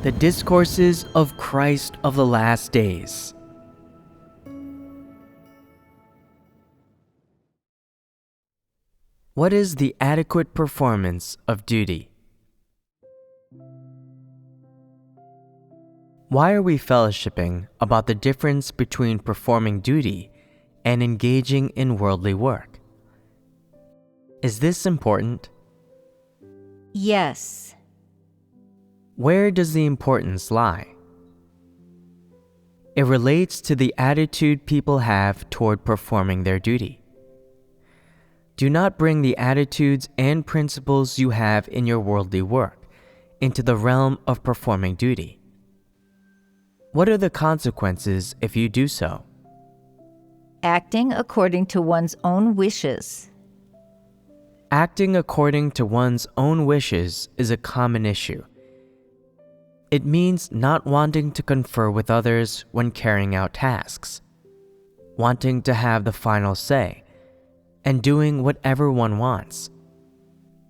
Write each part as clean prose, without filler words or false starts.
The Discourses of Christ of the Last Days. What is the adequate performance of duty? Why are we fellowshipping about the difference between performing duty and engaging in worldly work? Is this important? Yes. Where does the importance lie? It relates to the attitude people have toward performing their duty. Do not bring the attitudes and principles you have in your worldly work into the realm of performing duty. What are the consequences if you do so? Acting according to one's own wishes. Acting according to one's own wishes is a common issue. It means not wanting to confer with others when carrying out tasks, wanting to have the final say, and doing whatever one wants,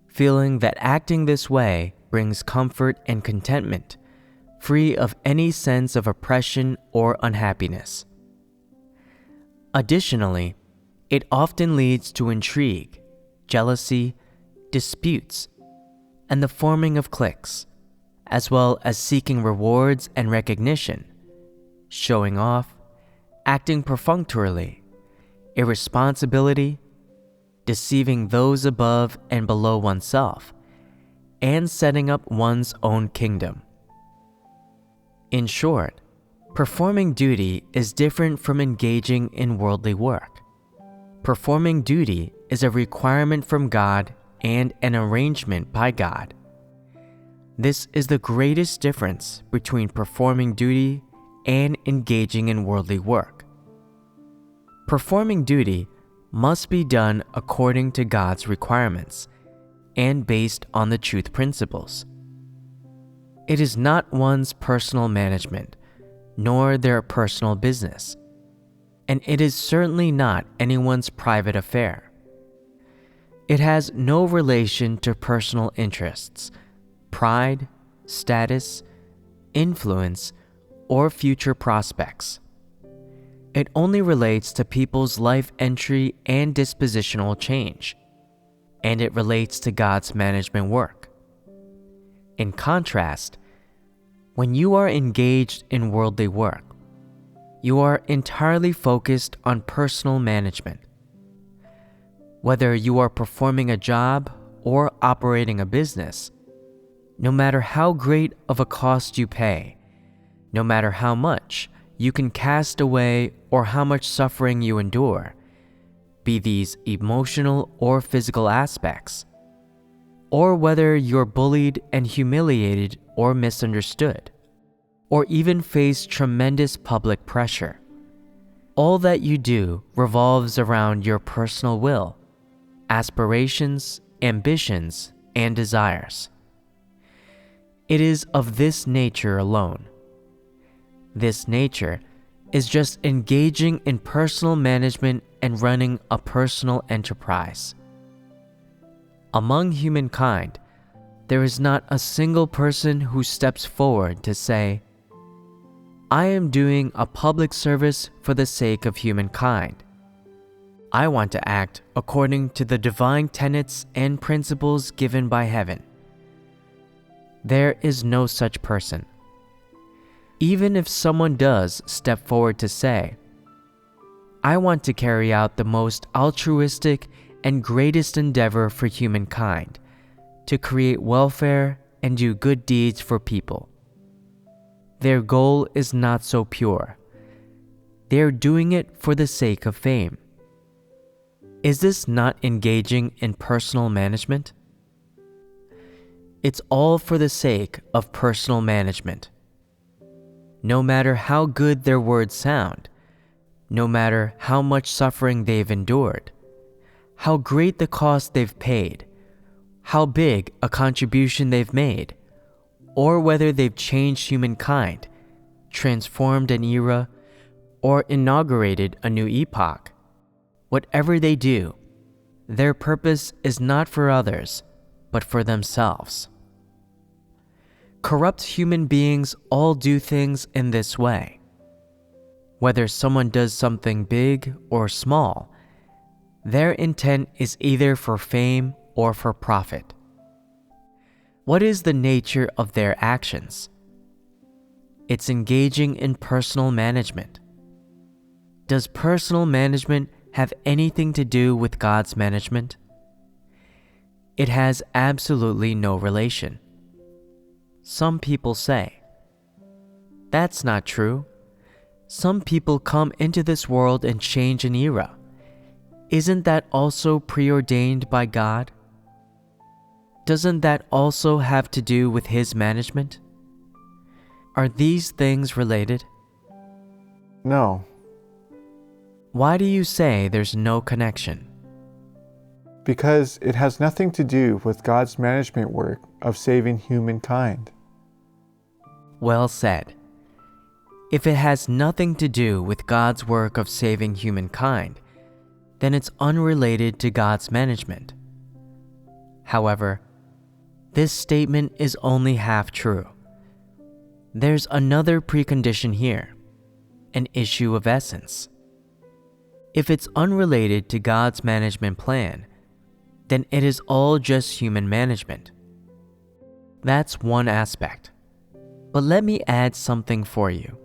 feeling that acting this way brings comfort and contentment, free of any sense of oppression or unhappiness. Additionally, it often leads to intrigue, jealousy, disputes, and the forming of cliques, as well as seeking rewards and recognition, showing off, acting perfunctorily, irresponsibility, deceiving those above and below oneself, and setting up one's own kingdom. In short, performing duty is different from engaging in worldly work. Performing duty is a requirement from God and an arrangement by God. This is the greatest difference between performing duty and engaging in worldly work. Performing duty must be done according to God's requirements and based on the truth principles. It is not one's personal management, nor their personal business, and it is certainly not anyone's private affair. It has no relation to personal interests, pride, status, influence, or future prospects. It only relates to people's life entry and dispositional change, and it relates to God's management work. In contrast, when you are engaged in worldly work, you are entirely focused on personal management. Whether you are performing a job or operating a business, no matter how great of a cost you pay, no matter how much you can cast away or how much suffering you endure, be these emotional or physical aspects, or whether you're bullied and humiliated or misunderstood, or even face tremendous public pressure, all that you do revolves around your personal will, aspirations, ambitions, and desires. It is of this nature alone. This nature is just engaging in personal management and running a personal enterprise. Among humankind, there is not a single person who steps forward to say, "I am doing a public service for the sake of humankind. I want to act according to the divine tenets and principles given by heaven." There is no such person. Even if someone does step forward to say, "I want to carry out the most altruistic and greatest endeavor for humankind, to create welfare and do good deeds for people," their goal is not so pure. They are doing it for the sake of fame. Is this not engaging in personal management? It's all for the sake of personal management. No matter how good their words sound, no matter how much suffering they've endured, how great the cost they've paid, how big a contribution they've made, or whether they've changed humankind, transformed an era, or inaugurated a new epoch, whatever they do, their purpose is not for others, but for themselves. corrupt human beings all do things in this way. Whether someone does something big or small, their intent is either for fame or for profit. What is the nature of their actions? It's engaging in personal management. Does personal management have anything to do with God's management? It has absolutely no relation. Some people say, "That's not true. Some people come into this world and change an era. Isn't that also preordained by God? Doesn't that also have to do with His management?" Are these things related? No, Why do you say there's no connection? because it has nothing to do with God's management work of saving humankind. Well said. If it has nothing to do with God's work of saving humankind, then it's unrelated to God's management. However, this statement is only half true. There's another precondition here, an issue of essence. If it's unrelated to God's management plan, then it is all just human management. That's one aspect. But let me add something for you.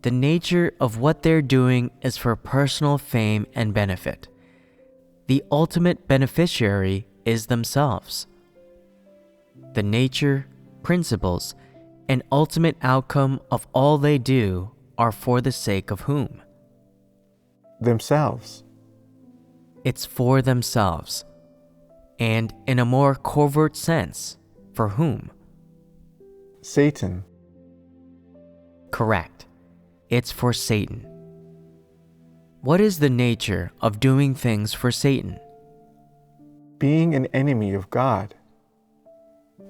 The nature of what they're doing is for personal fame and benefit. The ultimate beneficiary is themselves. The nature, principles, and ultimate outcome of all they do are for the sake of whom? Themselves. It's for themselves. And in a more covert sense, for whom? Satan. Correct. It's for Satan. What is the nature of doing things for Satan? Being an enemy of God.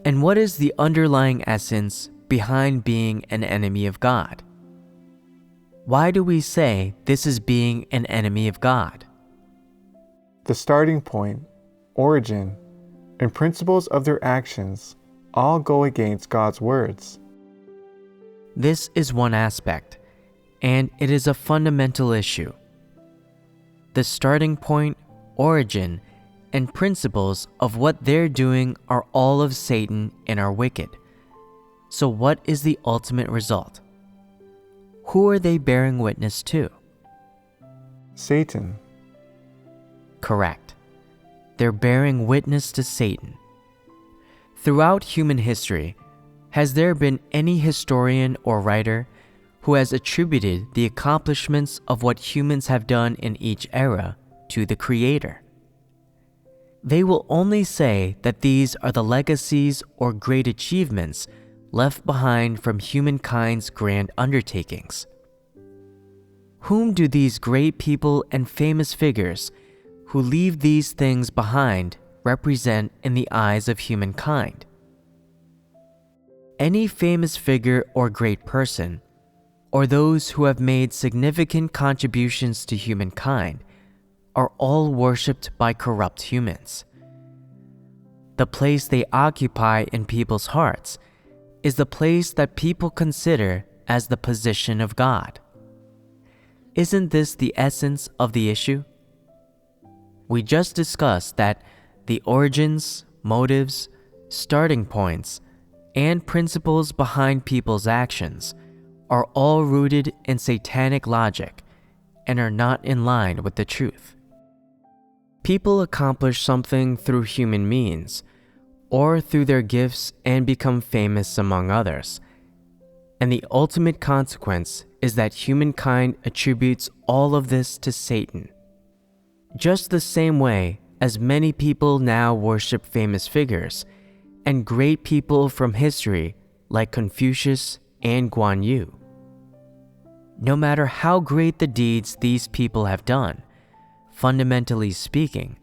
And what is the underlying essence behind being an enemy of God? Why do we say this is being an enemy of God? The starting point, origin, and principles of their actions all go against God's words. This is one aspect, and it is a fundamental issue. The starting point, origin, and principles of what they're doing are all of Satan and are wicked. So what is the ultimate result? Who are they bearing witness to? Satan. Correct. They're bearing witness to Satan. Throughout human history, has there been any historian or writer who has attributed the accomplishments of what humans have done in each era to the Creator? They will only say that these are the legacies or great achievements left behind from humankind's grand undertakings. Whom do these great people and famous figures who leave these things behind represent in the eyes of humankind? Any famous figure or great person, or those who have made significant contributions to humankind, are all worshipped by corrupt humans. The place they occupy in people's hearts is the place that people consider as the position of God. Isn't this the essence of the issue? We just discussed that the origins, motives, starting points, and principles behind people's actions are all rooted in satanic logic and are not in line with the truth. People accomplish something through human means or through their gifts and become famous among others. And the ultimate consequence is that humankind attributes all of this to Satan. Just the same way as many people now worship famous figures and great people from history like Confucius and Guan Yu. No matter how great the deeds these people have done, fundamentally speaking,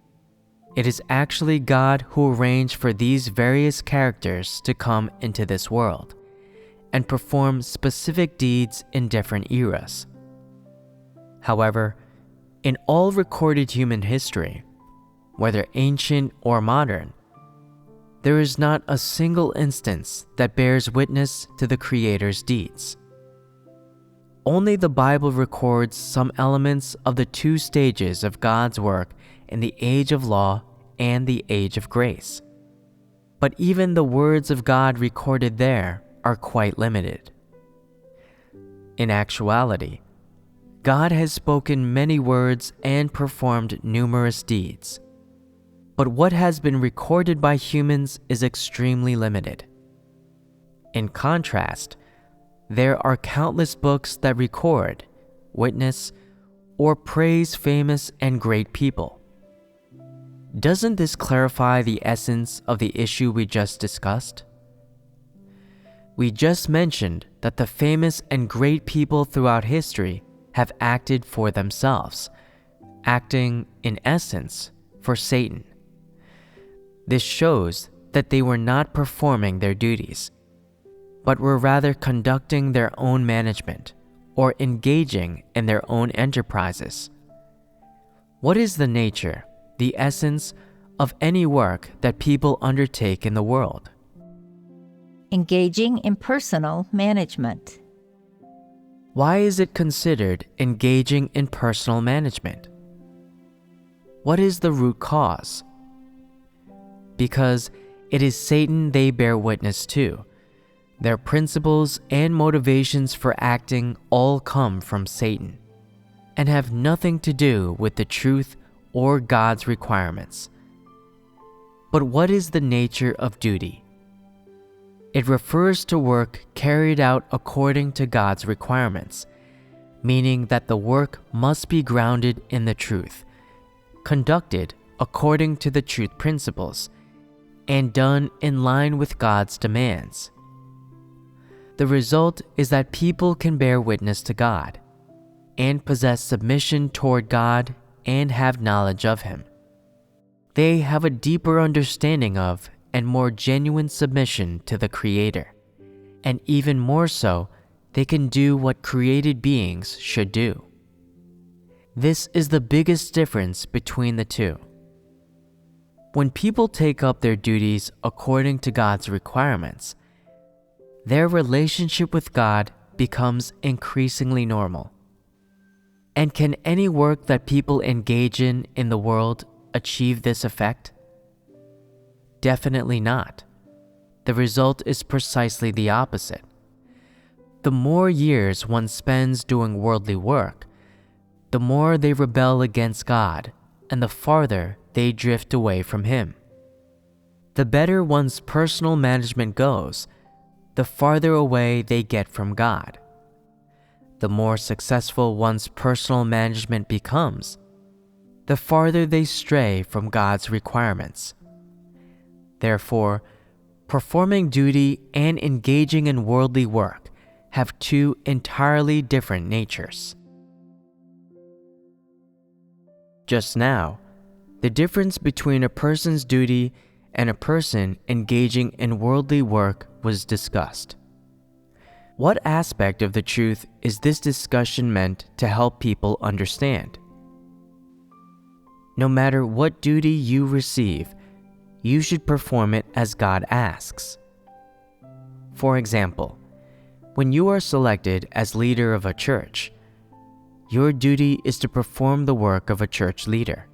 it is actually God who arranged for these various characters to come into this world and perform specific deeds in different eras. However, in all recorded human history, whether ancient or modern, there is not a single instance that bears witness to the Creator's deeds. Only the Bible records some elements of the two stages of God's work in the age of law and the age of grace. But even the words of God recorded there are quite limited. In actuality, God has spoken many words and performed numerous deeds. But what has been recorded by humans is extremely limited. In contrast, there are countless books that record, witness, or praise famous and great people. Doesn't this clarify the essence of the issue we just discussed? We just mentioned that the famous and great people throughout history have acted for themselves, acting, in essence, for Satan. This shows that they were not performing their duties, but were rather conducting their own management or engaging in their own enterprises. What is the nature, the essence of any work that people undertake in the world? Engaging in personal management. Why is it considered engaging in personal management? What is the root cause? Because it is Satan they bear witness to. Their principles and motivations for acting all come from Satan and have nothing to do with the truth or God's requirements. But what is the nature of duty? It refers to work carried out according to God's requirements, meaning that the work must be grounded in the truth, conducted according to the truth principles, and done in line with God's demands. The result is that people can bear witness to God and possess submission toward God and have knowledge of Him. They have a deeper understanding of and more genuine submission to the Creator, and even more so, they can do what created beings should do. This is the biggest difference between the two. When people take up their duties according to God's requirements, their relationship with God becomes increasingly normal. And can any work that people engage in the world achieve this effect? Definitely not. The result is precisely the opposite. The more years one spends doing worldly work, the more they rebel against God and the farther they drift away from Him. The better one's personal management goes, the farther away they get from God. The more successful one's personal management becomes, the farther they stray from God's requirements. Therefore, performing duty and engaging in worldly work have two entirely different natures. Just now, the difference between a person's duty and a person engaging in worldly work was discussed. What aspect of the truth is this discussion meant to help people understand? No matter what duty you receive, you should perform it as God asks. For example, when you are selected as leader of a church, your duty is to perform the work of a church leader.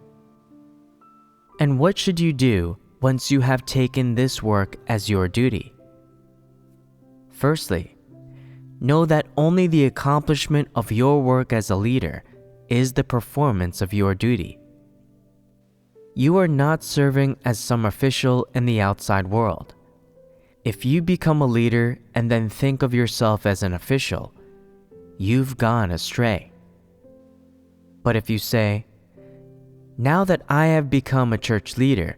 And what should you do once you have taken this work as your duty? Firstly, know that only the accomplishment of your work as a leader is the performance of your duty. You are not serving as some official in the outside world. If you become a leader and then think of yourself as an official, you've gone astray. But if you say, "Now that I have become a church leader,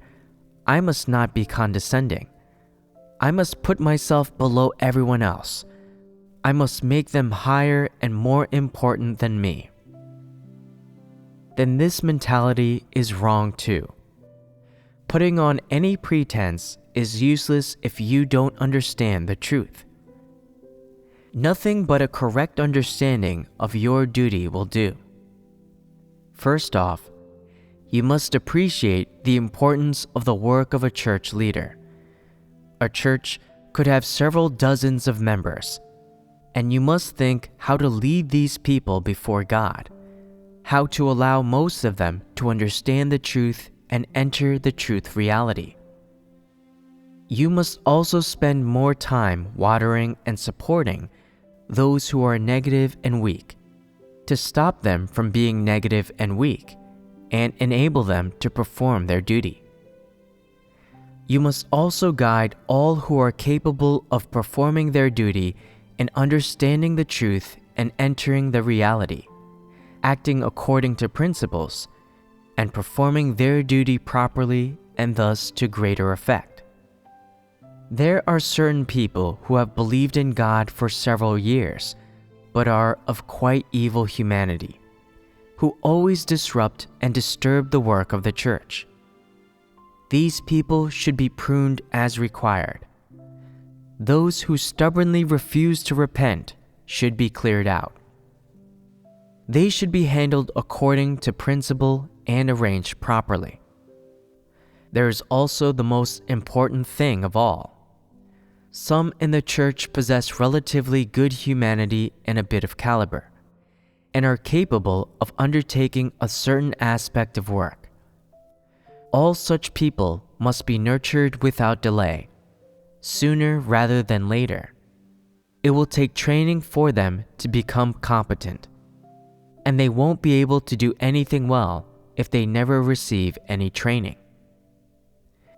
I must not be condescending. I must put myself below everyone else. I must make them higher and more important than me," then this mentality is wrong too. Putting on any pretense is useless if you don't understand the truth. Nothing but a correct understanding of your duty will do. First off, you must appreciate the importance of the work of a church leader. a church could have several dozens of members, and you must think how to lead these people before God, how to allow most of them to understand the truth and enter the truth reality. You must also spend more time watering and supporting those who are negative and weak, to stop them from being negative and weak and enable them to perform their duty. You must also guide all who are capable of performing their duty in understanding the truth and entering the reality, acting according to principles, and performing their duty properly and thus to greater effect. There are certain people who have believed in God for several years, but are of quite evil humanity, who always disrupt and disturb the work of the church. These people should be pruned as required. Those who stubbornly refuse to repent should be cleared out. They should be handled according to principle and arranged properly. There is also the most important thing of all. Some in the church possess relatively good humanity and a bit of caliber, and are capable of undertaking a certain aspect of work. All such people must be nurtured without delay, sooner rather than later. It will take training for them to become competent, and they won't be able to do anything well if they never receive any training.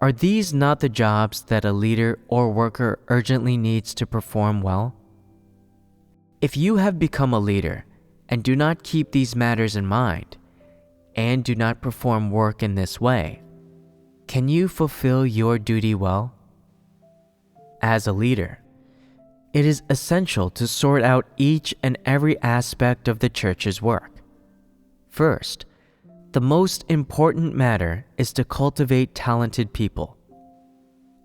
Are these not the jobs that a leader or worker urgently needs to perform well? If you have become a leader and do not keep these matters in mind, and do not perform work in this way, can you fulfill your duty well? As a leader, it is essential to sort out each and every aspect of the church's work. First, the most important matter is to cultivate talented people.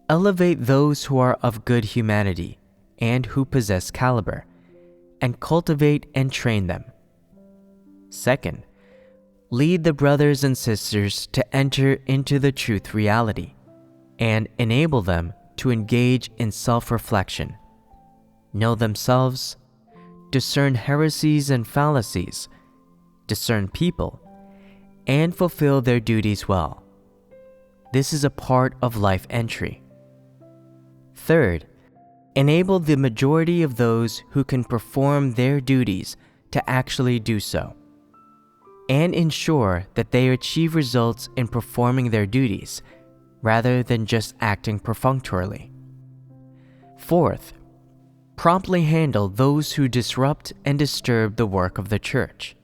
Elevate those who are of good humanity and who possess caliber, and cultivate and train them. Second, lead the brothers and sisters to enter into the truth reality, and enable them to engage in self-reflection, know themselves, discern heresies and fallacies, discern people, and fulfill their duties well. This is a part of life entry. Third, enable the majority of those who can perform their duties to actually do so, and ensure that they achieve results in performing their duties rather than just acting perfunctorily. Fourth, promptly handle those who disrupt and disturb the work of the church.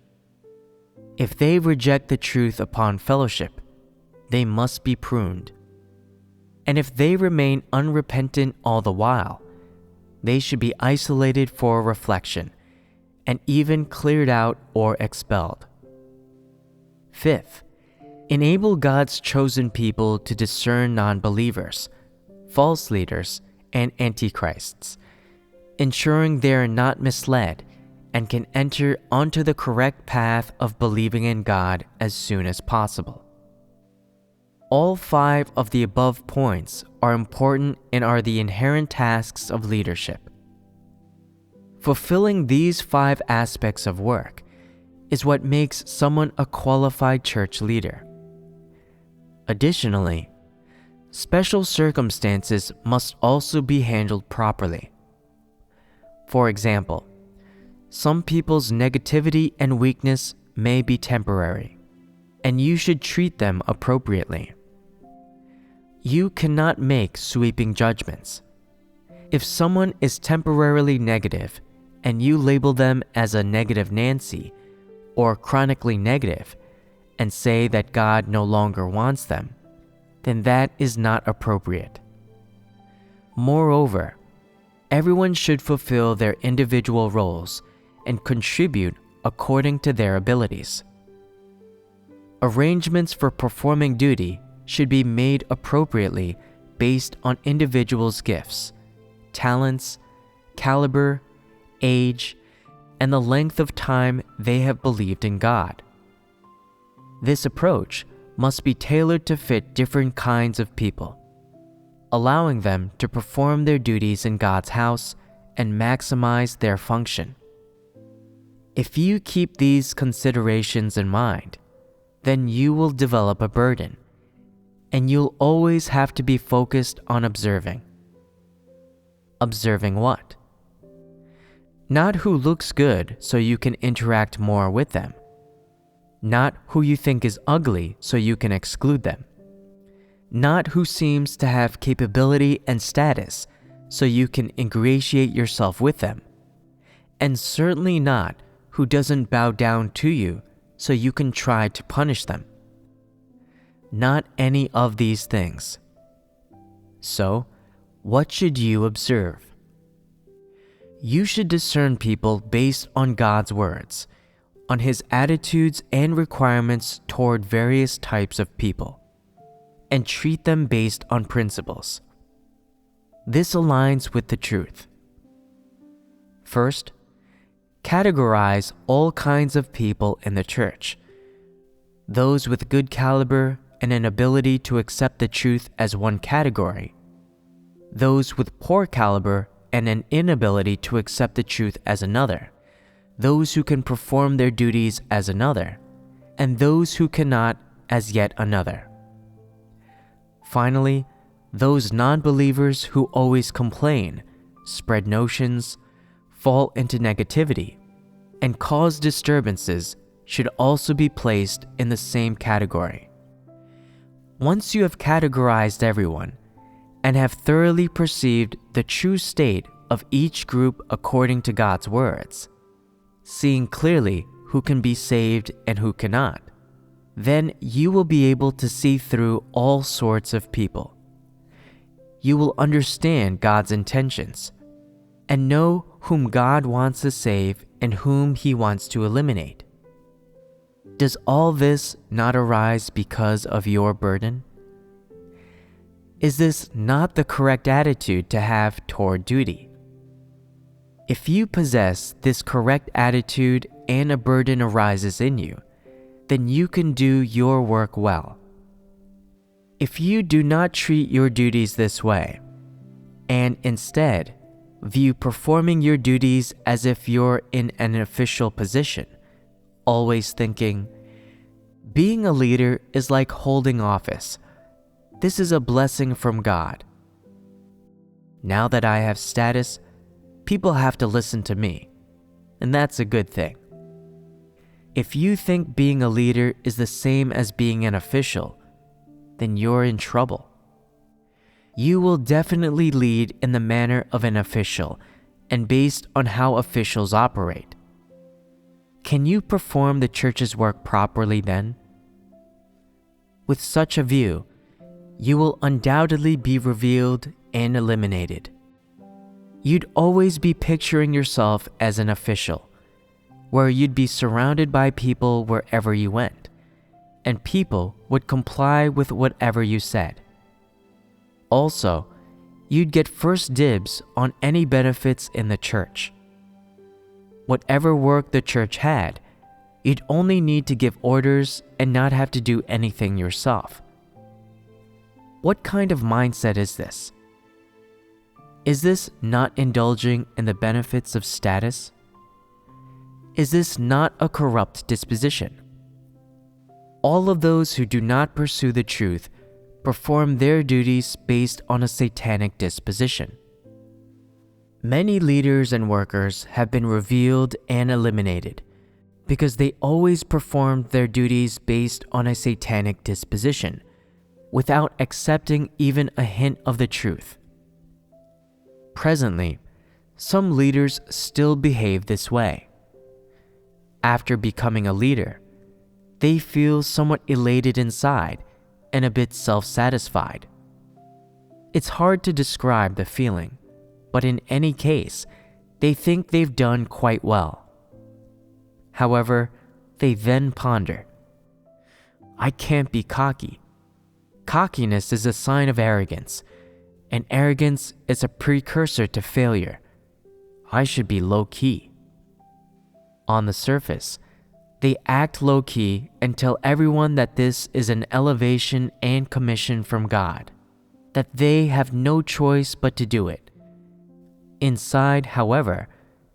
If they reject the truth upon fellowship, they must be pruned. And if they remain unrepentant all the while, they should be isolated for reflection and even cleared out or expelled. Fifth, enable God's chosen people to discern non-believers, false leaders, and antichrists, ensuring they are not misled and can enter onto the correct path of believing in God as soon as possible. All 5 of the above points are important and are the inherent tasks of leadership. Fulfilling these 5 aspects of work is what makes someone a qualified church leader. Additionally, special circumstances must also be handled properly. For example, some people's negativity and weakness may be temporary, and you should treat them appropriately. You cannot make sweeping judgments. If someone is temporarily negative and you label them as a negative Nancy or chronically negative and say that God no longer wants them, then that is not appropriate. Moreover, everyone should fulfill their individual roles and contribute according to their abilities. Arrangements for performing duty should be made appropriately based on individuals' gifts, talents, caliber, age, and the length of time they have believed in God. This approach must be tailored to fit different kinds of people. allowing them to perform their duties in God's house and maximize their function. If you keep these considerations in mind, then you will develop a burden, and you'll always have to be focused on observing. Observing what? Not who looks good so you can interact more with them. Not who you think is ugly so you can exclude them. Not who seems to have capability and status so you can ingratiate yourself with them. And certainly not who doesn't bow down to you so you can try to punish them. Not any of these things. So, what should you observe? You should discern people based on God's words, on His attitudes and requirements toward various types of people, and treat them based on principles. This aligns with the truth. First, categorize all kinds of people in the church. Those with good caliber and an ability to accept the truth as one category. Those with poor caliber and an inability to accept the truth as another. Those who can perform their duties as another. And those who cannot as yet another. Finally, those non-believers who always complain, spread notions, fall into negativity, and cause disturbances should also be placed in the same category. Once you have categorized everyone and have thoroughly perceived the true state of each group according to God's words, seeing clearly who can be saved and who cannot, then you will be able to see through all sorts of people. You will understand God's intentions and know whom God wants to save and whom He wants to eliminate. Does all this not arise because of your burden? Is this not the correct attitude to have toward duty? If you possess this correct attitude and a burden arises in you, then you can do your work well. If you do not treat your duties this way, and instead view performing your duties as if you're in an official position, always thinking, being a leader is like holding office. This is a blessing from God. Now that I have status, people have to listen to me, and that's a good thing. If you think being a leader is the same as being an official, then you're in trouble. You will definitely lead in the manner of an official and based on how officials operate. Can you perform the church's work properly then? With such a view, you will undoubtedly be revealed and eliminated. You'd always be picturing yourself as an official, where you'd be surrounded by people wherever you went, and people would comply with whatever you said. Also, you'd get first dibs on any benefits in the church. Whatever work the church had, you'd only need to give orders and not have to do anything yourself. What kind of mindset is this? Is this not indulging in the benefits of status? Is this not a corrupt disposition? All of those who do not pursue the truth perform their duties based on a satanic disposition. Many leaders and workers have been revealed and eliminated because they always performed their duties based on a satanic disposition, without accepting even a hint of the truth. Presently, some leaders still behave this way. After becoming a leader, they feel somewhat elated inside and a bit self-satisfied. It's hard to describe the feeling, but in any case, they think they've done quite well. However, they then ponder, I can't be cocky. Cockiness is a sign of arrogance, and arrogance is a precursor to failure. I should be low-key. On the surface, they act low-key and tell everyone that this is an elevation and commission from God. that they have no choice but to do it. Inside, however,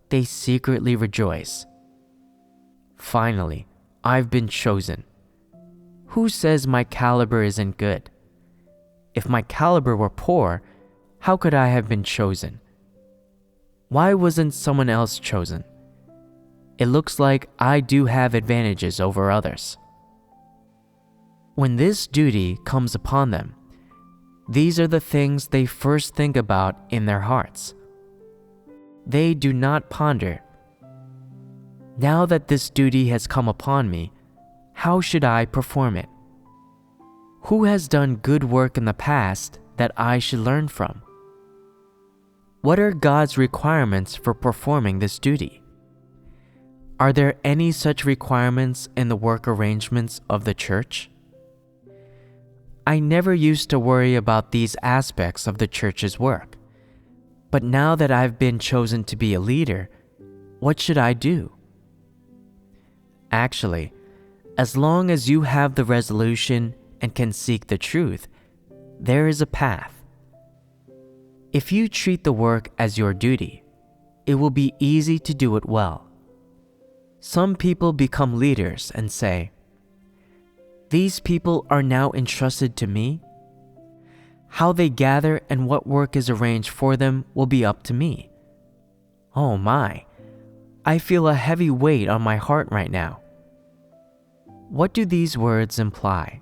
they secretly rejoice. Finally, I've been chosen. Who says my caliber isn't good? If my caliber were poor, how could I have been chosen? Why wasn't someone else chosen? It looks like I do have advantages over others. When this duty comes upon them, these are the things they first think about in their hearts. They do not ponder, now that this duty has come upon me, how should I perform it? Who has done good work in the past that I should learn from? What are God's requirements for performing this duty? Are there any such requirements in the work arrangements of the church? I never used to worry about these aspects of the church's work, but now that I've been chosen to be a leader, what should I do? Actually, as long as you have the resolution and can seek the truth, there is a path. If you treat the work as your duty, it will be easy to do it well. Some people become leaders and say, "These people are now entrusted to me. How they gather and what work is arranged for them will be up to me. Oh my, I feel a heavy weight on my heart right now." What do these words imply?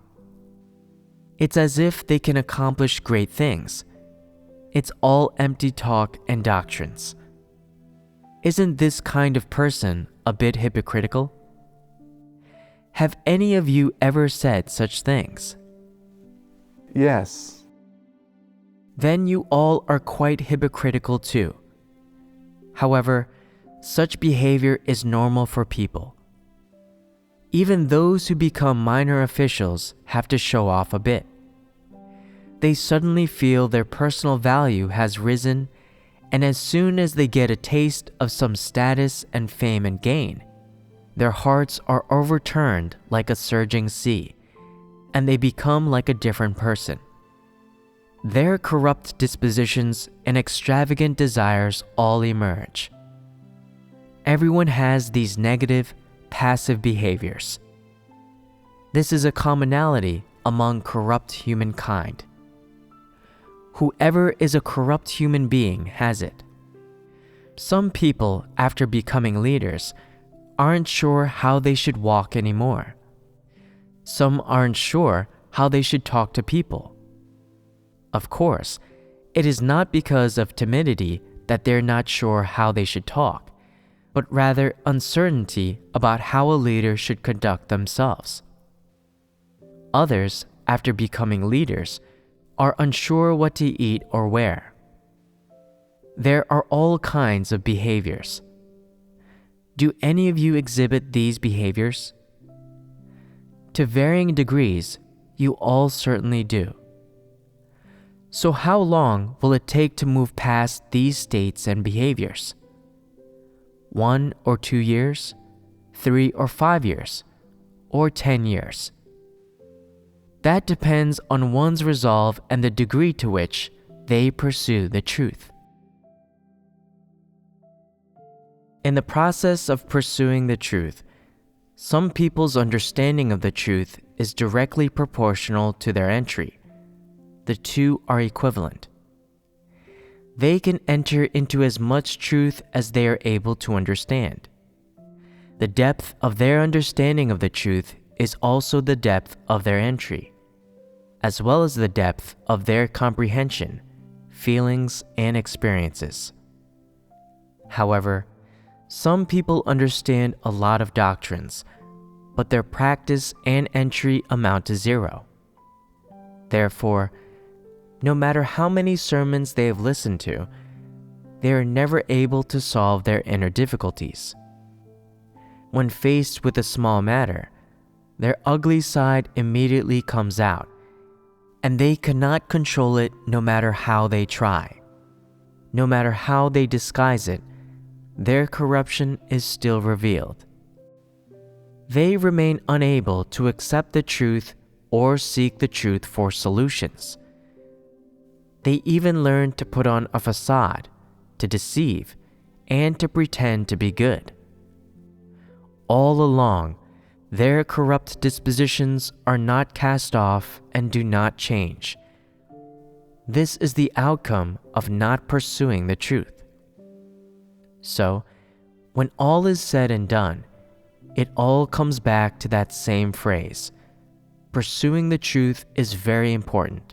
It's as if they can accomplish great things. It's all empty talk and doctrines. Isn't this kind of person a bit hypocritical? Have any of you ever said such things? Yes. Then you all are quite hypocritical too. However, such behavior is normal for people. Even those who become minor officials have to show off a bit. They suddenly feel their personal value has risen, and as soon as they get a taste of some status and fame and gain, their hearts are overturned like a surging sea, and they become like a different person. Their corrupt dispositions and extravagant desires all emerge. Everyone has these negative, passive behaviors. This is a commonality among corrupt humankind. Whoever is a corrupt human being has it. Some people, after becoming leaders, aren't sure how they should walk anymore. Some aren't sure how they should talk to people. Of course, it is not because of timidity that they're not sure how they should talk, but rather uncertainty about how a leader should conduct themselves. Others, after becoming leaders, are unsure what to eat or wear. There are all kinds of behaviors. Do any of you exhibit these behaviors? To varying degrees, you all certainly do. So how long will it take to move past these states and behaviors? 1 or 2 years, 3 or 5 years, or 10 years? That depends on one's resolve and the degree to which they pursue the truth. In the process of pursuing the truth, some people's understanding of the truth is directly proportional to their entry. The two are equivalent. They can enter into as much truth as they are able to understand. The depth of their understanding of the truth is also the depth of their entry, as well as the depth of their comprehension, feelings, and experiences. However, some people understand a lot of doctrines, but their practice and entry amount to zero. Therefore, no matter how many sermons they have listened to, they are never able to solve their inner difficulties. When faced with a small matter, their ugly side immediately comes out, and they cannot control it no matter how they try. No matter how they disguise it, their corruption is still revealed. They remain unable to accept the truth or seek the truth for solutions. They even learn to put on a facade, to deceive, and to pretend to be good. All along, their corrupt dispositions are not cast off and do not change. This is the outcome of not pursuing the truth. So, when all is said and done, it all comes back to that same phrase. Pursuing the truth is very important.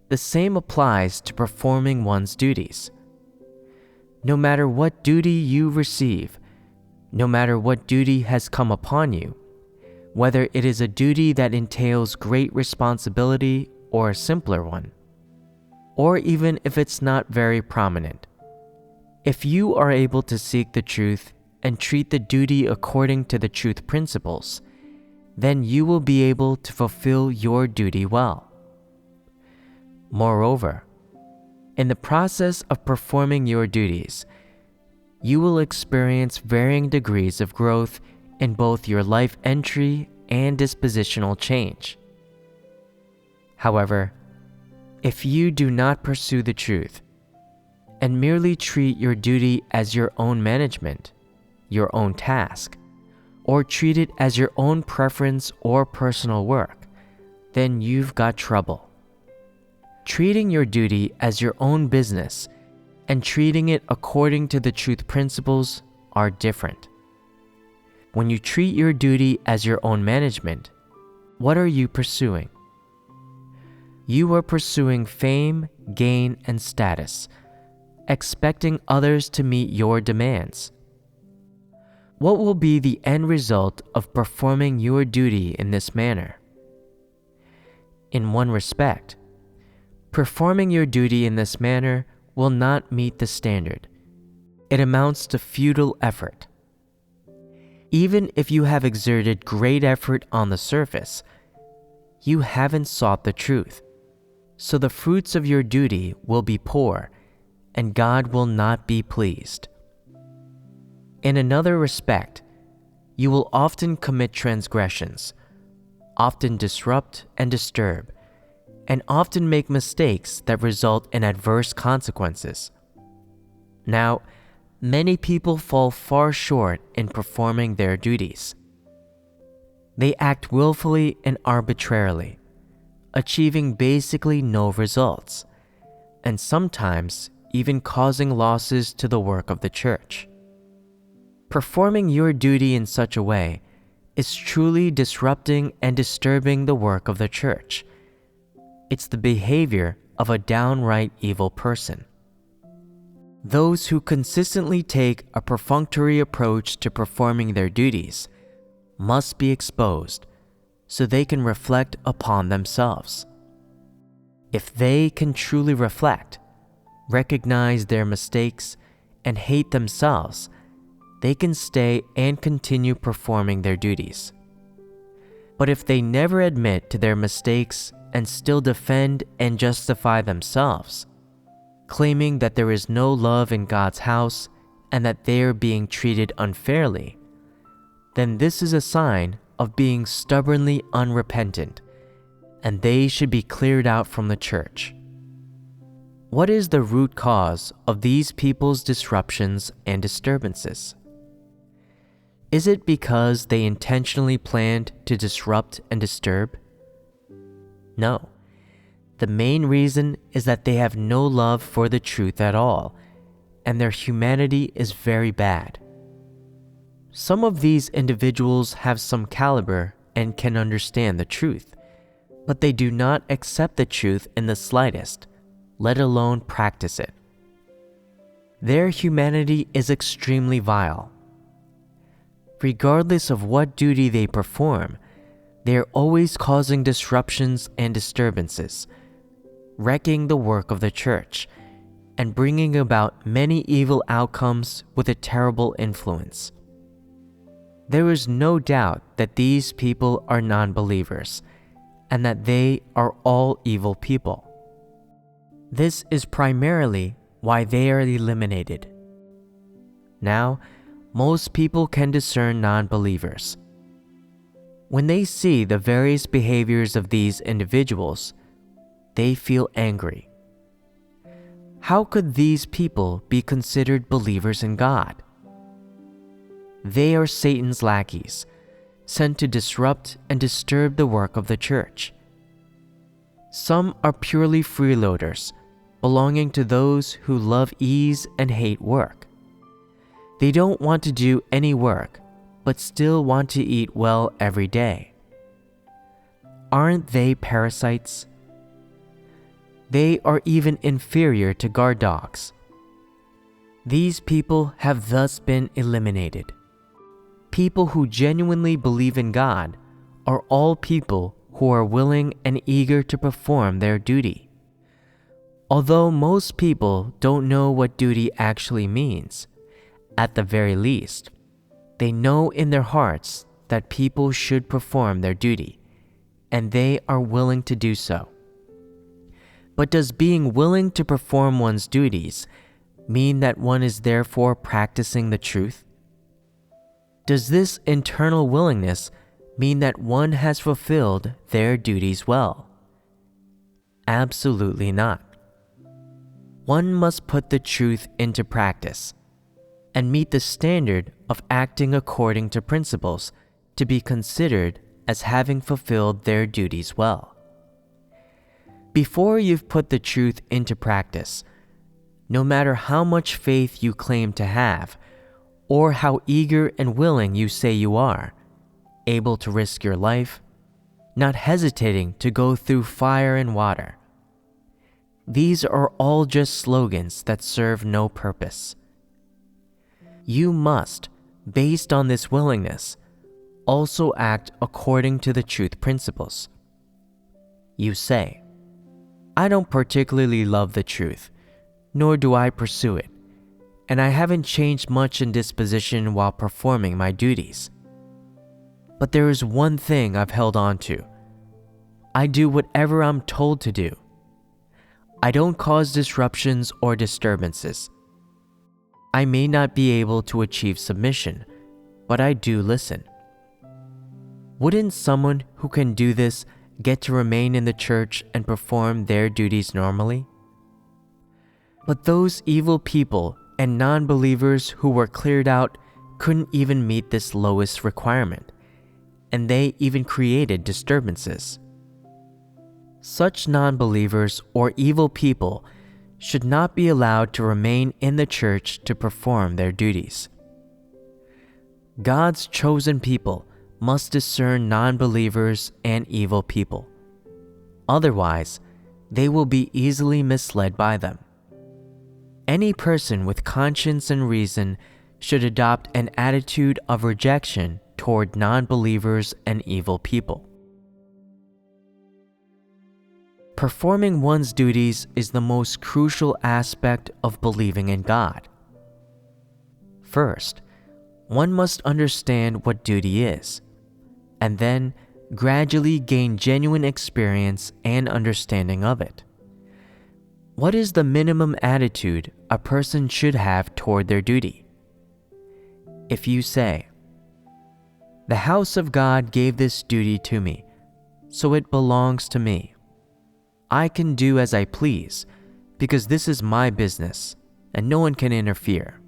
The same applies to performing one's duties. No matter what duty you receive, no matter what duty has come upon you, whether it is a duty that entails great responsibility or a simpler one, or even if it's not very prominent, if you are able to seek the truth and treat the duty according to the truth principles, then you will be able to fulfill your duty well. Moreover, in the process of performing your duties, you will experience varying degrees of growth in both your life entry and dispositional change. However, if you do not pursue the truth and merely treat your duty as your own management, your own task, or treat it as your own preference or personal work, then you've got trouble. Treating your duty as your own business and treating it according to the truth principles are different. When you treat your duty as your own management, what are you pursuing? You are pursuing fame, gain, and status, expecting others to meet your demands. What will be the end result of performing your duty in this manner? In one respect, performing your duty in this manner will not meet the standard. It amounts to futile effort. Even if you have exerted great effort on the surface, you haven't sought the truth, so the fruits of your duty will be poor, and God will not be pleased. In another respect, you will often commit transgressions, often disrupt and disturb, and often make mistakes that result in adverse consequences. Now, many people fall far short in performing their duties. They act willfully and arbitrarily, achieving basically no results, and sometimes even causing losses to the work of the church. Performing your duty in such a way is truly disrupting and disturbing the work of the church. It's the behavior of a downright evil person. Those who consistently take a perfunctory approach to performing their duties must be exposed so they can reflect upon themselves. If they can truly reflect, recognize their mistakes, and hate themselves, they can stay and continue performing their duties. But if they never admit to their mistakes and still defend and justify themselves, claiming that there is no love in God's house and that they are being treated unfairly, then this is a sign of being stubbornly unrepentant, and they should be cleared out from the church. What is the root cause of these people's disruptions and disturbances? Is it because they intentionally planned to disrupt and disturb? No. The main reason is that they have no love for the truth at all, and their humanity is very bad. Some of these individuals have some caliber and can understand the truth, but they do not accept the truth in the slightest, let alone practice it. Their humanity is extremely vile. Regardless of what duty they perform, they are always causing disruptions and disturbances, wrecking the work of the church, and bringing about many evil outcomes with a terrible influence. There is no doubt that these people are non-believers, and that they are all evil people. This is primarily why they are eliminated. Now, most people can discern non-believers. When they see the various behaviors of these individuals, they feel angry. How could these people be considered believers in God? They are Satan's lackeys, sent to disrupt and disturb the work of the church. Some are purely freeloaders, belonging to those who love ease and hate work. They don't want to do any work, but still want to eat well every day. Aren't they parasites? They are even inferior to guard dogs. These people have thus been eliminated. People who genuinely believe in God are all people who are willing and eager to perform their duty. Although most people don't know what duty actually means, at the very least, they know in their hearts that people should perform their duty, and they are willing to do so. But does being willing to perform one's duties mean that one is therefore practicing the truth? Does this internal willingness mean that one has fulfilled their duties well? Absolutely not. One must put the truth into practice and meet the standard of acting according to principles to be considered as having fulfilled their duties well. Before you've put the truth into practice, no matter how much faith you claim to have, or how eager and willing you say you are, able to risk your life, not hesitating to go through fire and water. These are all just slogans that serve no purpose. You must, based on this willingness, also act according to the truth principles. You say, I don't particularly love the truth, nor do I pursue it, and I haven't changed much in disposition while performing my duties. But there is one thing I've held on to. I do whatever I'm told to do. I don't cause disruptions or disturbances. I may not be able to achieve submission, but I do listen. Wouldn't someone who can do this get to remain in the church and perform their duties normally? But those evil people and non-believers who were cleared out couldn't even meet this lowest requirement, and they even created disturbances. Such non-believers or evil people should not be allowed to remain in the church to perform their duties. God's chosen people must discern non-believers and evil people. Otherwise, they will be easily misled by them. Any person with conscience and reason should adopt an attitude of rejection toward non-believers and evil people. Performing one's duties is the most crucial aspect of believing in God. First, one must understand what duty is, and then gradually gain genuine experience and understanding of it. What is the minimum attitude a person should have toward their duty? If you say, "The house of God gave this duty to me, so it belongs to me. I can do as I please, because this is my business, and no one can interfere."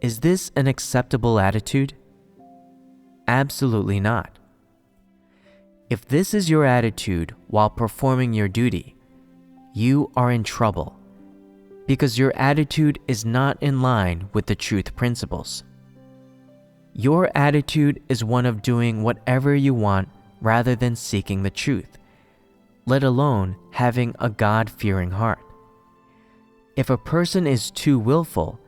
Is this an acceptable attitude? Absolutely not. If this is your attitude while performing your duty, you are in trouble, because your attitude is not in line with the truth principles. Your attitude is one of doing whatever you want rather than seeking the truth, let alone having a God-fearing heart. If a person is too willful,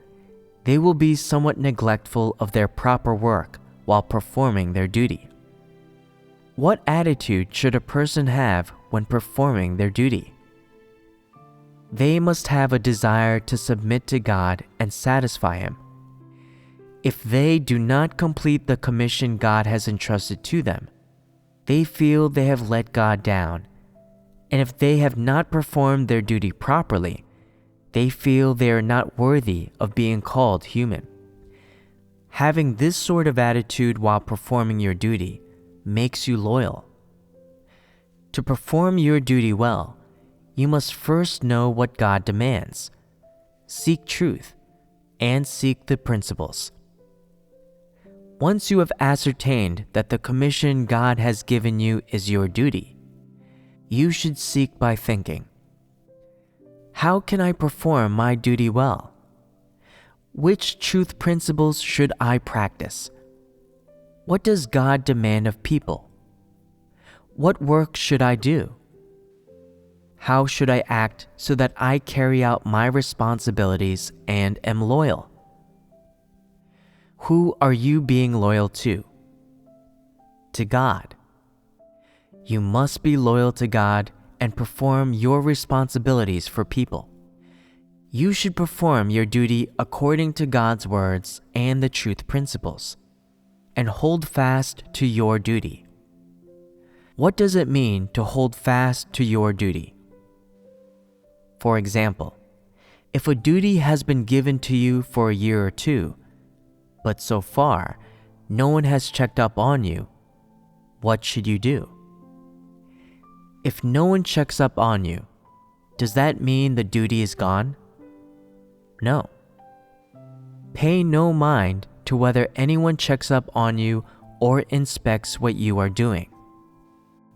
they will be somewhat neglectful of their proper work while performing their duty. What attitude should a person have when performing their duty? They must have a desire to submit to God and satisfy Him. If they do not complete the commission God has entrusted to them, they feel they have let God down, and if they have not performed their duty properly, they feel they are not worthy of being called human. Having this sort of attitude while performing your duty makes you loyal. To perform your duty well, you must first know what God demands, seek truth, and seek the principles. Once you have ascertained that the commission God has given you is your duty, you should seek by thinking, how can I perform my duty well? Which truth principles should I practice? What does God demand of people? What work should I do? How should I act so that I carry out my responsibilities and am loyal? Who are you being loyal to? To God. You must be loyal to God and perform your responsibilities for people. You should perform your duty according to God's words and the truth principles, and hold fast to your duty. What does it mean to hold fast to your duty? For example, if a duty has been given to you for a year or two, but so far no one has checked up on you, what should you do? If no one checks up on you, does that mean the duty is gone? No. Pay no mind to whether anyone checks up on you or inspects what you are doing.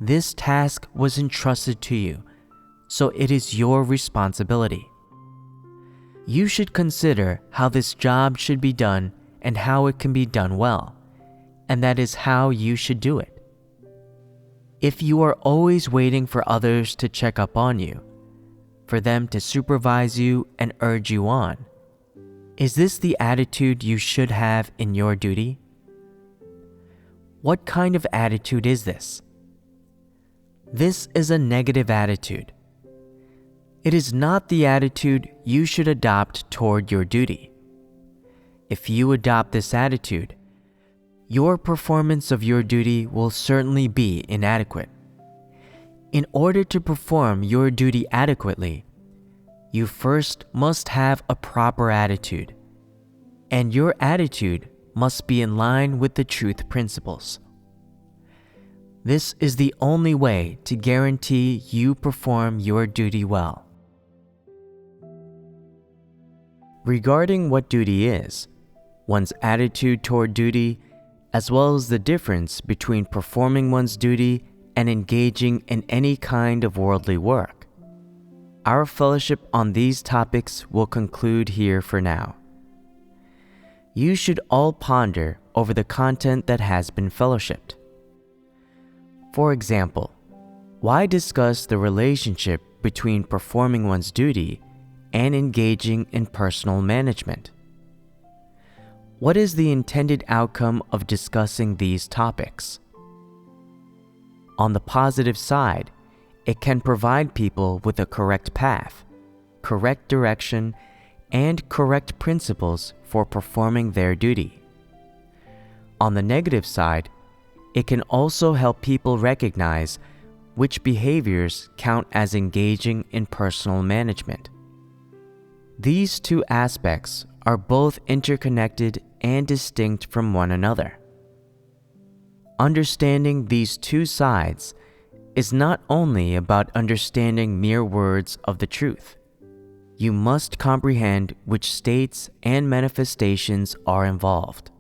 This task was entrusted to you, so it is your responsibility. You should consider how this job should be done and how it can be done well, and that is how you should do it. If you are always waiting for others to check up on you, for them to supervise you and urge you on, is this the attitude you should have in your duty? What kind of attitude is this? This is a negative attitude. It is not the attitude you should adopt toward your duty. If you adopt this attitude, your performance of your duty will certainly be inadequate. In order to perform your duty adequately, you first must have a proper attitude, and your attitude must be in line with the truth principles. This is the only way to guarantee you perform your duty well. Regarding what duty is, one's attitude toward duty, as well as the difference between performing one's duty and engaging in any kind of worldly work, our fellowship on these topics will conclude here for now. You should all ponder over the content that has been fellowshipped. For example, why discuss the relationship between performing one's duty and engaging in personal management? What is the intended outcome of discussing these topics? On the positive side, it can provide people with a correct path, correct direction, and correct principles for performing their duty. On the negative side, it can also help people recognize which behaviors count as engaging in personal management. These two aspects are both interconnected and distinct from one another. Understanding these two sides is not only about understanding mere words of the truth. You must comprehend which states and manifestations are involved.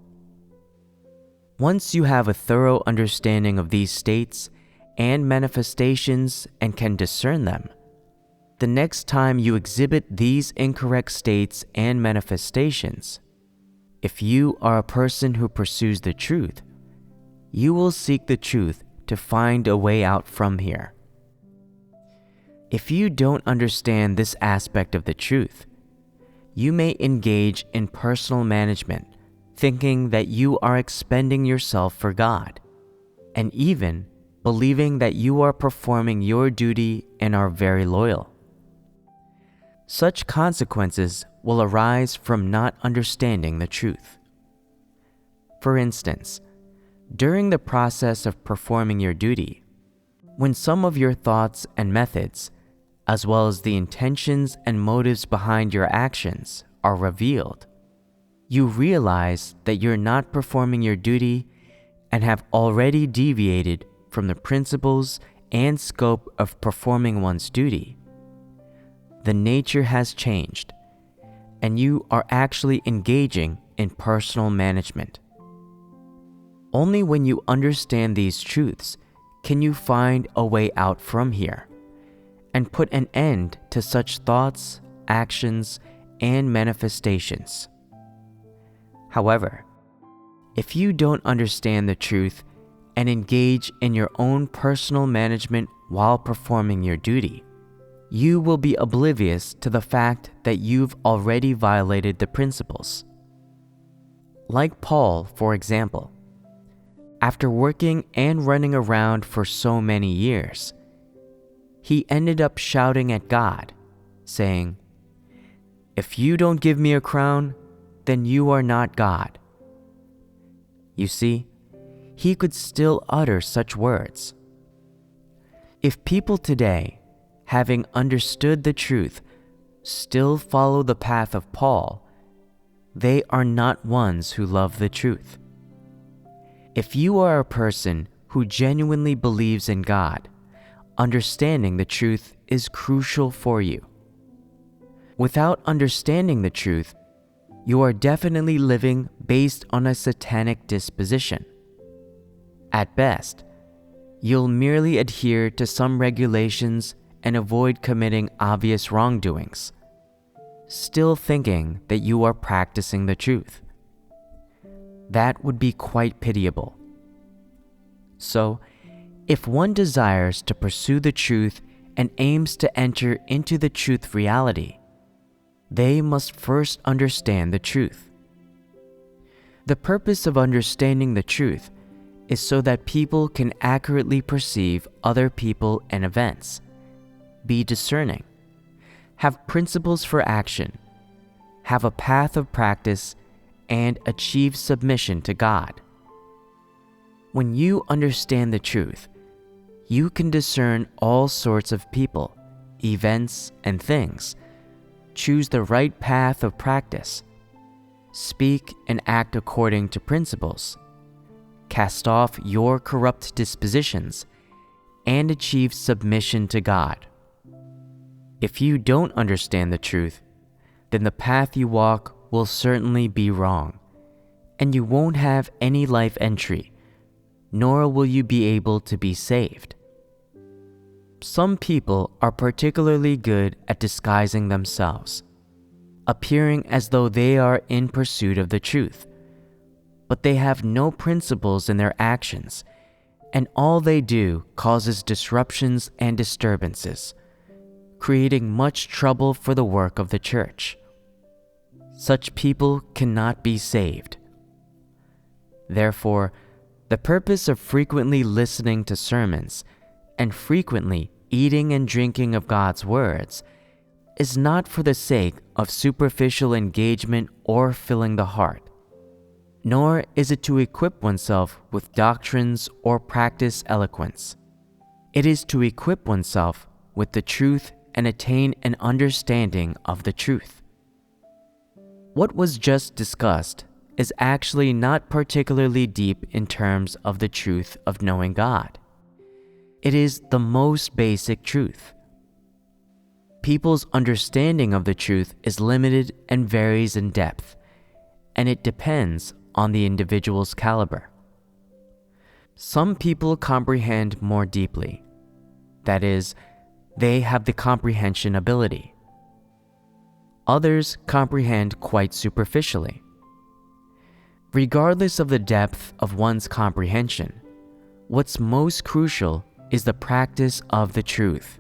Once you have a thorough understanding of these states and manifestations and can discern them, the next time you exhibit these incorrect states and manifestations, if you are a person who pursues the truth, you will seek the truth to find a way out from here. If you don't understand this aspect of the truth, you may engage in personal management, thinking that you are expending yourself for God, and even believing that you are performing your duty and are very loyal. Such consequences will arise from not understanding the truth. For instance, during the process of performing your duty, when some of your thoughts and methods, as well as the intentions and motives behind your actions, are revealed, you realize that you're not performing your duty and have already deviated from the principles and scope of performing one's duty. the nature has changed, and you are actually engaging in personal management. Only when you understand these truths can you find a way out from here and put an end to such thoughts, actions, and manifestations. However, if you don't understand the truth and engage in your own personal management while performing your duty, you will be oblivious to the fact that you've already violated the principles. Like Paul, for example, after working and running around for so many years, he ended up shouting at God, saying, "If you don't give me a crown, then you are not God." You see, he could still utter such words. If people today, having understood the truth, still follow the path of Paul, they are not ones who love the truth. If you are a person who genuinely believes in God, understanding the truth is crucial for you. Without understanding the truth, you are definitely living based on a satanic disposition. At best, you'll merely adhere to some regulations and avoid committing obvious wrongdoings, still thinking that you are practicing the truth. That would be quite pitiable. So, if one desires to pursue the truth and aims to enter into the truth reality, they must first understand the truth. The purpose of understanding the truth is so that people can accurately perceive other people and events, be discerning, have principles for action, have a path of practice, and achieve submission to God. When you understand the truth, you can discern all sorts of people, events, and things, choose the right path of practice, speak and act according to principles, cast off your corrupt dispositions, and achieve submission to God. If you don't understand the truth, then the path you walk will certainly be wrong, and you won't have any life entry, nor will you be able to be saved. Some people are particularly good at disguising themselves, appearing as though they are in pursuit of the truth, but they have no principles in their actions, and all they do causes disruptions and disturbances, creating much trouble for the work of the church. Such people cannot be saved. Therefore, the purpose of frequently listening to sermons and frequently eating and drinking of God's words is not for the sake of superficial engagement or filling the heart, nor is it to equip oneself with doctrines or practice eloquence. It is to equip oneself with the truth and attain an understanding of the truth. What was just discussed is actually not particularly deep in terms of the truth of knowing God. It is the most basic truth. People's understanding of the truth is limited and varies in depth, and it depends on the individual's caliber. Some people comprehend more deeply. That is, they have the comprehension ability. Others comprehend quite superficially. Regardless of the depth of one's comprehension, what's most crucial is the practice of the truth.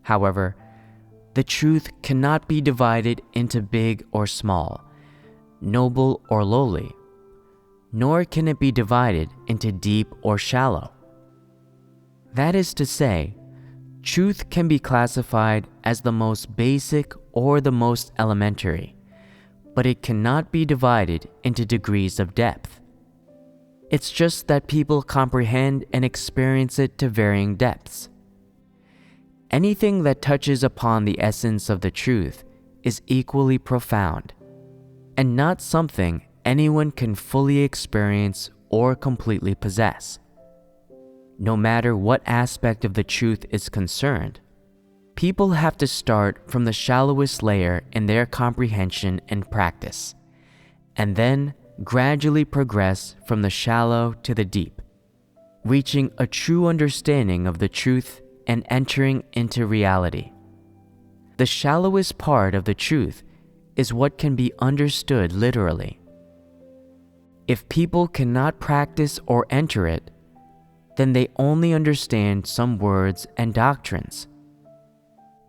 However, the truth cannot be divided into big or small, noble or lowly, nor can it be divided into deep or shallow. That is to say, truth can be classified as the most basic or the most elementary, but it cannot be divided into degrees of depth. It's just that people comprehend and experience it to varying depths. Anything that touches upon the essence of the truth is equally profound, and not something anyone can fully experience or completely possess. No matter what aspect of the truth is concerned, People have to start from the shallowest layer in their comprehension and practice, and then gradually progress from the shallow to the deep, reaching a true understanding of the truth and entering into reality. The shallowest part of the truth is what can be understood literally. If people cannot practice or enter it, then they only understand some words and doctrines.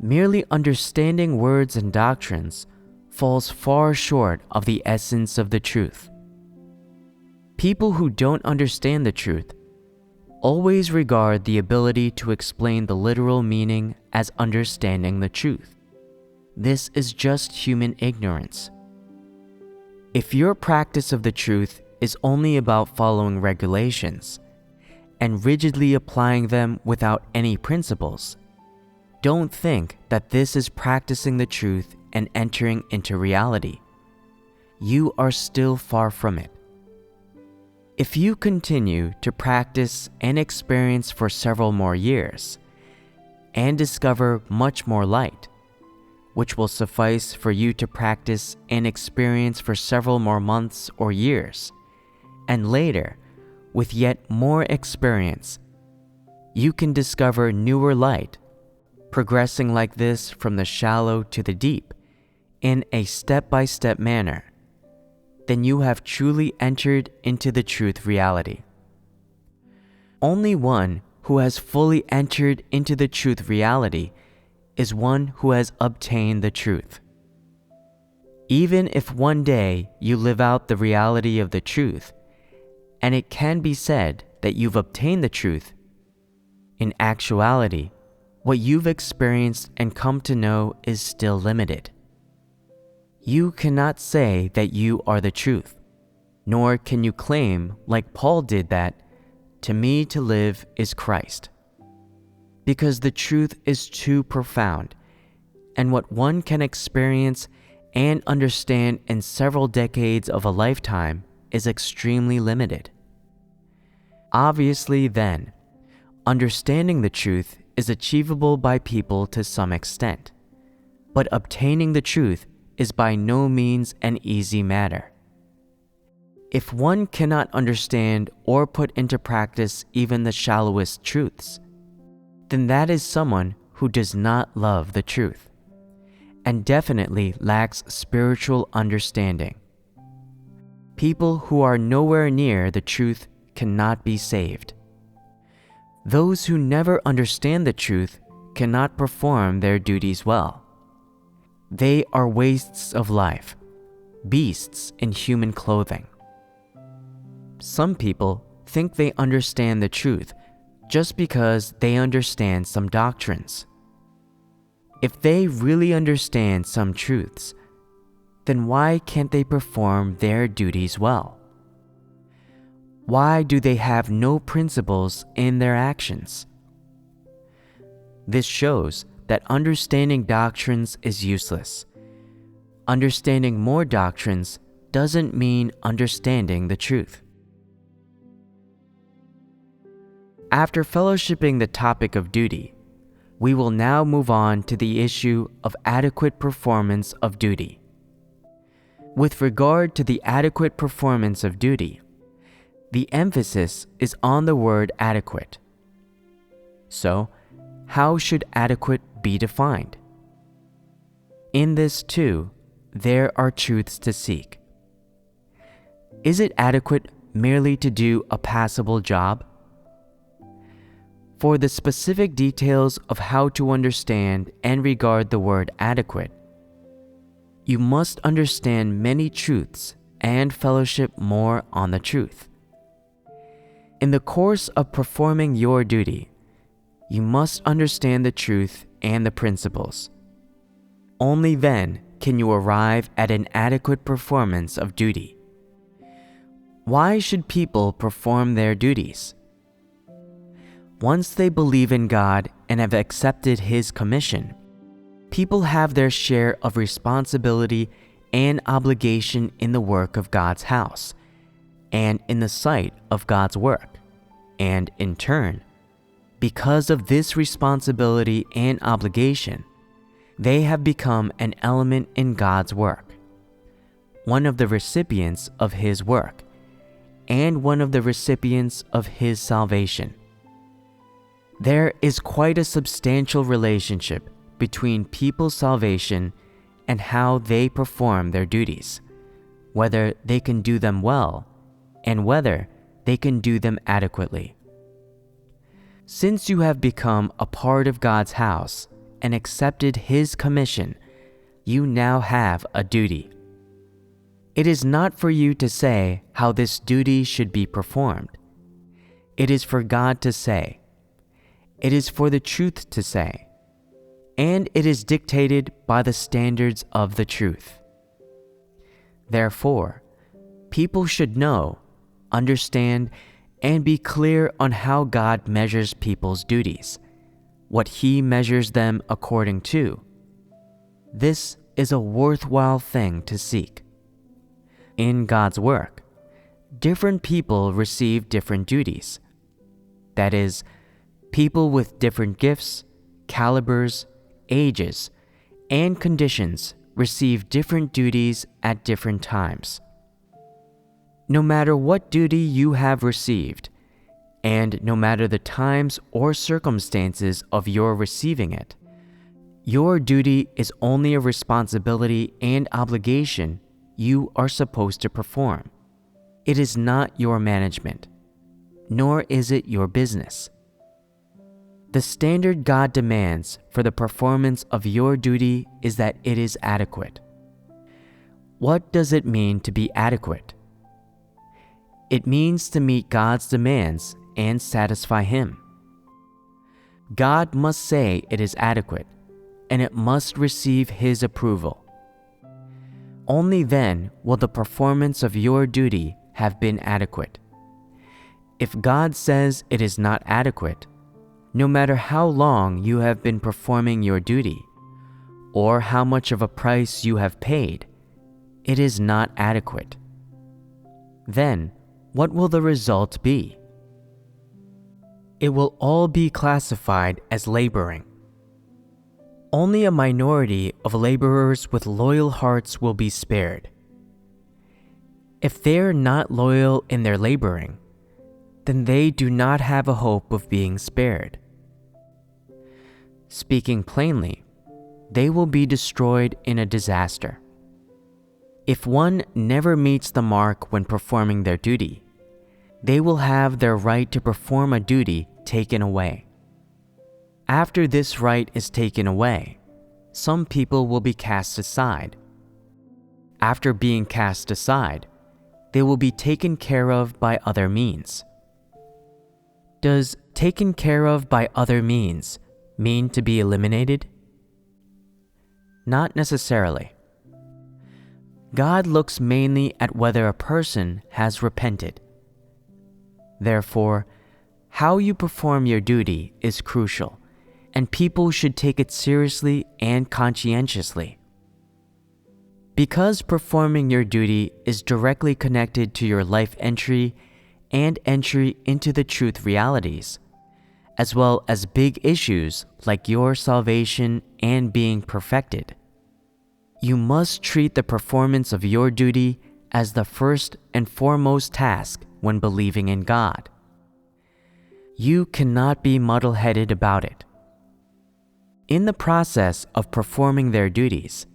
Merely understanding words and doctrines falls far short of the essence of the truth. People who don't understand the truth always regard the ability to explain the literal meaning as understanding the truth. This is just human ignorance. If your practice of the truth is only about following regulations and rigidly applying them without any principles, don't think that this is practicing the truth and entering into reality. You are still far from it. If you continue to practice and experience for several more years, and discover much more light, which will suffice for you to practice and experience for several more months or years, and later, with yet more experience, you can discover newer light, progressing like this from the shallow to the deep in a step-by-step manner, then you have truly entered into the truth reality. Only one who has fully entered into the truth reality is one who has obtained the truth. Even if one day you live out the reality of the truth, and it can be said that you've obtained the truth, in actuality, what you've experienced and come to know is still limited. You cannot say that you are the truth, nor can you claim, like Paul did, that to me to live is Christ. Because the truth is too profound, and what one can experience and understand in several decades of a lifetime is extremely limited. Obviously, then, understanding the truth is achievable by people to some extent, but obtaining the truth is by no means an easy matter. If one cannot understand or put into practice even the shallowest truths, then that is someone who does not love the truth, and definitely lacks spiritual understanding. People who are nowhere near the truth cannot be saved. Those who never understand the truth cannot perform their duties well. They are wastes of life, beasts in human clothing. Some people think they understand the truth just because they understand some doctrines. If they really understand some truths, then why can't they perform their duties well? Why do they have no principles in their actions? This shows that understanding doctrines is useless. Understanding more doctrines doesn't mean understanding the truth. After fellowshipping the topic of duty, we will now move on to the issue of adequate performance of duty. With regard to the adequate performance of duty, the emphasis is on the word adequate. So, how should adequate be defined? In this too, there are truths to seek. Is it adequate merely to do a passable job? For the specific details of how to understand and regard the word adequate, you must understand many truths and fellowship more on the truth. In the course of performing your duty, you must understand the truth and the principles. Only then can you arrive at an adequate performance of duty. Why should people perform their duties? Once they believe in God and have accepted His commission, people have their share of responsibility and obligation in the work of God's house, and in the sight of God's work, and in turn, because of this responsibility and obligation, they have become an element in God's work, one of the recipients of His work, and one of the recipients of His salvation. There is quite a substantial relationship between people's salvation and how they perform their duties, whether they can do them well, and whether they can do them adequately. Since you have become a part of God's house and accepted His commission, you now have a duty. It is not for you to say how this duty should be performed. It is for God to say. It is for the truth to say. And it is dictated by the standards of the truth. Therefore, people should know, understand, and be clear on how God measures people's duties, what He measures them according to. This is a worthwhile thing to seek. In God's work, different people receive different duties. That is, people with different gifts, calibers, ages, and conditions receive different duties at different times. No matter what duty you have received, and no matter the times or circumstances of your receiving it, your duty is only a responsibility and obligation you are supposed to perform. It is not your management, nor is it your business. The standard God demands for the performance of your duty is that it is adequate. What does it mean to be adequate? It means to meet God's demands and satisfy Him. God must say it is adequate, and it must receive His approval. Only then will the performance of your duty have been adequate. If God says it is not adequate, no matter how long you have been performing your duty, or how much of a price you have paid, it is not adequate. Then, what will the result be? It will all be classified as laboring. Only a minority of laborers with loyal hearts will be spared. If they are not loyal in their laboring, then they do not have a hope of being spared. Speaking plainly, they will be destroyed in a disaster. If one never meets the mark when performing their duty, they will have their right to perform a duty taken away. After this right is taken away, some people will be cast aside. After being cast aside, they will be taken care of by other means. Does taken care of by other means mean to be eliminated? Not necessarily. God looks mainly at whether a person has repented. Therefore, how you perform your duty is crucial, and people should take it seriously and conscientiously. Because performing your duty is directly connected to your life entry and entry into the truth realities, as well as big issues like your salvation and being perfected, you must treat the performance of your duty as the first and foremost task when believing in God. You cannot be muddle-headed about it. In the process of performing their duties,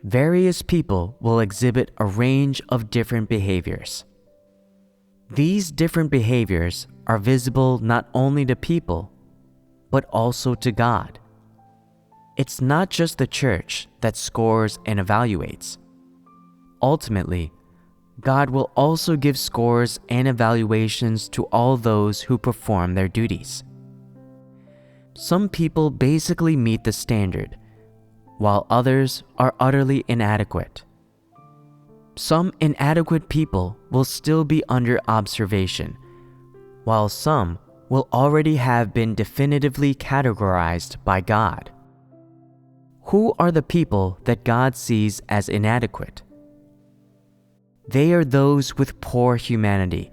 various people will exhibit a range of different behaviors. These different behaviors are visible not only to people, but also to God. It's not just the church that scores and evaluates. Ultimately, God will also give scores and evaluations to all those who perform their duties. Some people basically meet the standard, while others are utterly inadequate. Some inadequate people will still be under observation, while some will already have been definitively categorized by God. Who are the people that God sees as inadequate? They are those with poor humanity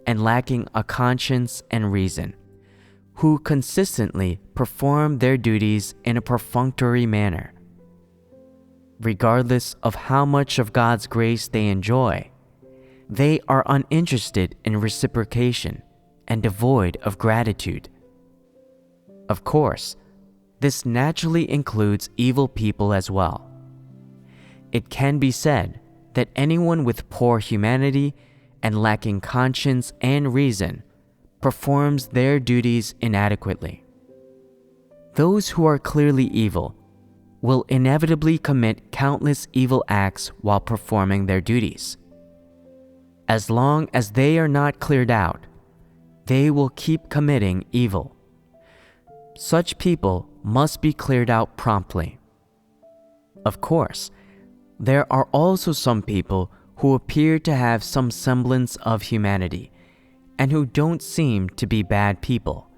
and lacking a conscience and reason, who consistently perform their duties in a perfunctory manner. Regardless of how much of God's grace they enjoy, they are uninterested in reciprocation and devoid of gratitude. Of course, this naturally includes evil people as well. It can be said that anyone with poor humanity and lacking conscience and reason performs their duties inadequately. Those who are clearly evil will inevitably commit countless evil acts while performing their duties. As long as they are not cleared out, they will keep committing evil. Such people must be cleared out promptly. Of course, there are also some people who appear to have some semblance of humanity and who don't seem to be bad people,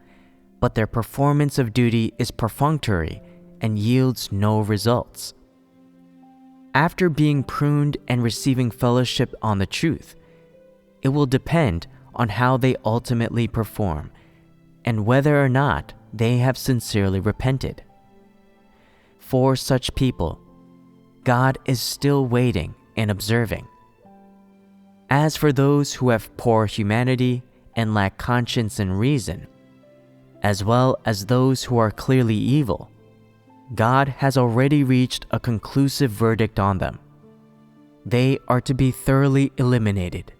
but their performance of duty is perfunctory and yields no results. After being pruned and receiving fellowship on the truth, it will depend on how they ultimately perform and whether or not they have sincerely repented. For such people, God is still waiting and observing. As for those who have poor humanity and lack conscience and reason, as well as those who are clearly evil, God has already reached a conclusive verdict on them. They are to be thoroughly eliminated.